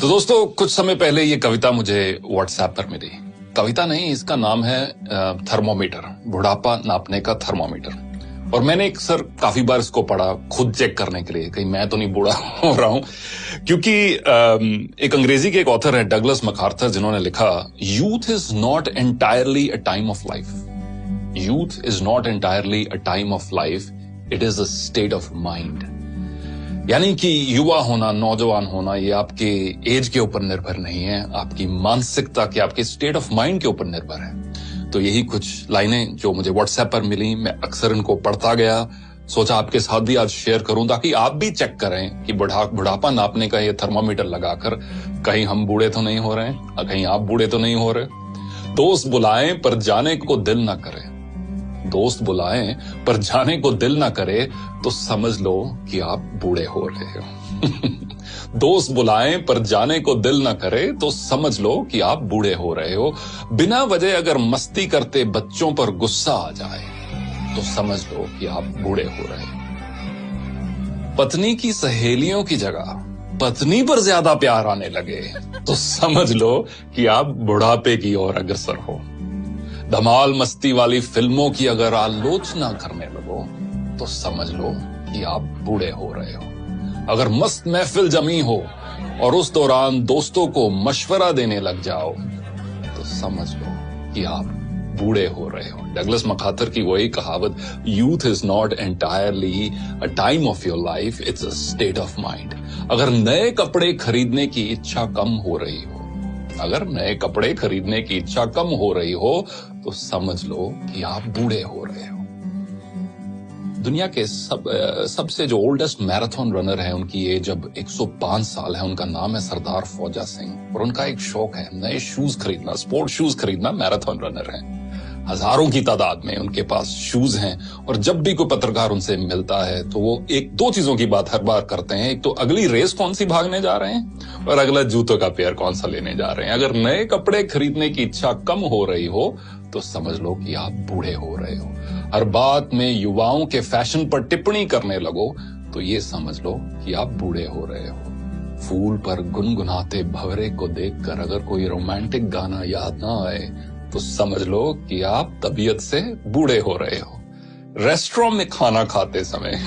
तो दोस्तों कुछ समय पहले ये कविता मुझे व्हाट्सएप पर मिली। कविता नहीं, इसका नाम है थर्मोमीटर, बुढ़ापा नापने का थर्मोमीटर। और मैंने काफी बार इसको पढ़ा खुद चेक करने के लिए, कहीं मैं तो नहीं बूढ़ा हो रहा हूं। क्योंकि एक अंग्रेजी के एक ऑथर है डगलस मैकार्थर, जिन्होंने लिखा, youth is not entirely a time of life, youth is not entirely a time of life, it is a state of mind. यानी कि युवा होना, नौजवान होना, ये आपके एज के ऊपर निर्भर नहीं है, आपकी मानसिकता के, आपके स्टेट ऑफ माइंड के ऊपर निर्भर है। तो यही कुछ लाइनें जो मुझे व्हाट्सएप पर मिली, मैं अक्सर इनको पढ़ता गया, सोचा आपके साथ भी आज शेयर करूं ताकि आप भी चेक करें कि बुढ़ापा नापने का ये थर्मामीटर लगाकर कहीं हम बूढ़े तो नहीं हो रहे हैं, कहीं आप बूढ़े तो नहीं हो रहे। दोस्त बुलाएं पर जाने को दिल ना करे, दोस्त बुलाएं पर जाने को दिल ना करे तो समझ लो कि आप बूढ़े हो रहे हो। दोस्त बुलाएं पर जाने को दिल ना करे तो समझ लो कि आप बूढ़े हो रहे हो। बिना वजह अगर मस्ती करते बच्चों पर गुस्सा आ जाए तो समझ लो कि आप बूढ़े हो रहे हो। पत्नी की सहेलियों की जगह पत्नी पर ज्यादा प्यार आने लगे तो समझ लो कि आप बुढ़ापे की ओर अग्रसर हो। धमाल मस्ती वाली फिल्मों की अगर आलोचना करने लगो तो समझ लो कि आप बूढ़े हो रहे हो। अगर मस्त महफिल जमी हो और उस दौरान दोस्तों को मशवरा देने लग जाओ तो समझ लो कि आप बूढ़े हो रहे हो। डगलस मैकार्थर की वही कहावत, youth is not entirely a time of your life, it's a state of mind. अगर नए कपड़े खरीदने की इच्छा कम हो रही हो, अगर नए कपड़े खरीदने की इच्छा कम हो रही हो तो समझ लो कि आप बूढ़े हो रहे हो। दुनिया के सबसे जो ओल्डेस्ट मैराथन रनर है, उनकी एज अब 105 साल है। उनका नाम है सरदार फौजा सिंह और उनका एक शौक है नए शूज खरीदना, स्पोर्ट शूज खरीदना। मैराथन रनर है, हजारों की तादाद में उनके पास शूज हैं। और जब भी कोई पत्रकार उनसे मिलता है तो वो एक दो चीजों की बात हर बार करते हैं, एक तो अगली रेस कौन सी भागने जा रहे हैं और अगला जूतों का पेयर कौन सा लेने जा रहे हैं। अगर नए कपड़े खरीदने की इच्छा कम हो रही हो तो समझ लो कि आप बूढ़े हो रहे हो। हर बात में युवाओं के फैशन पर टिप्पणी करने लगो तो ये समझ लो कि आप बूढ़े हो रहे हो। फूल पर गुनगुनाते भंवरे को देखकर अगर कोई रोमांटिक गाना याद ना आए तो समझ लो कि आप तबीयत से बूढ़े हो रहे हो। रेस्टोरेंट में खाना खाते समय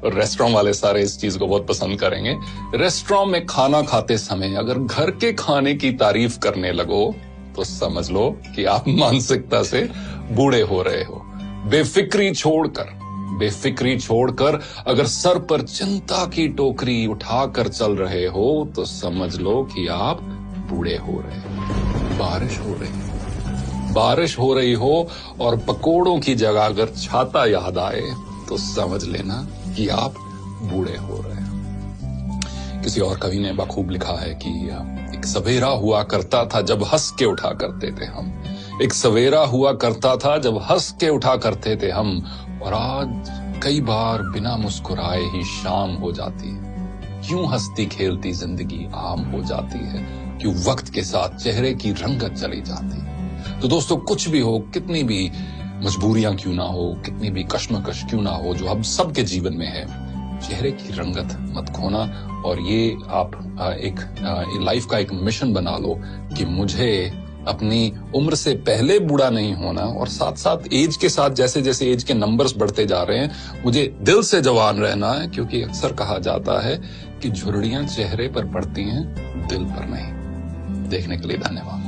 और रेस्टोरेंट वाले सारे इस चीज को बहुत पसंद करेंगे। रेस्टोरेंट में खाना खाते समय अगर घर के खाने की तारीफ करने लगो तो समझ लो कि आप मानसिकता से बूढ़े हो रहे हो। बेफिक्री छोड़कर अगर सर पर चिंता की टोकरी उठाकर चल रहे हो तो समझ लो कि आप बूढ़े हो रहे हो। बारिश हो रही हो और पकोड़ों की जगह अगर छाता याद आए तो समझ लेना कि आप बूढ़े हो रहे हो। किसी और कवि ने बखूब लिखा है कि एक सवेरा हुआ करता था जब हंस के उठा करते थे हम, एक सवेरा हुआ करता था जब हंस के उठा करते थे हम, और आज कई बार बिना मुस्कुराए ही शाम हो जाती है। क्यों हंसती खेलती जिंदगी आम हो जाती है, क्यों वक्त के साथ चेहरे की रंगत चली जाती है। तो दोस्तों कुछ भी हो, कितनी भी मजबूरियां क्यों ना हो, कितनी भी कश्मकश क्यों ना हो जो हम सबके जीवन में है, चेहरे की रंगत मत खोना। और ये आप एक लाइफ का एक मिशन बना लो कि मुझे अपनी उम्र से पहले बूढ़ा नहीं होना, और साथ साथ एज के साथ जैसे जैसे एज के नंबर्स बढ़ते जा रहे हैं मुझे दिल से जवान रहना है। क्योंकि अक्सर कहा जाता है कि झुर्रियां चेहरे पर पड़ती हैं, दिल पर नहीं। देखने के लिए धन्यवाद।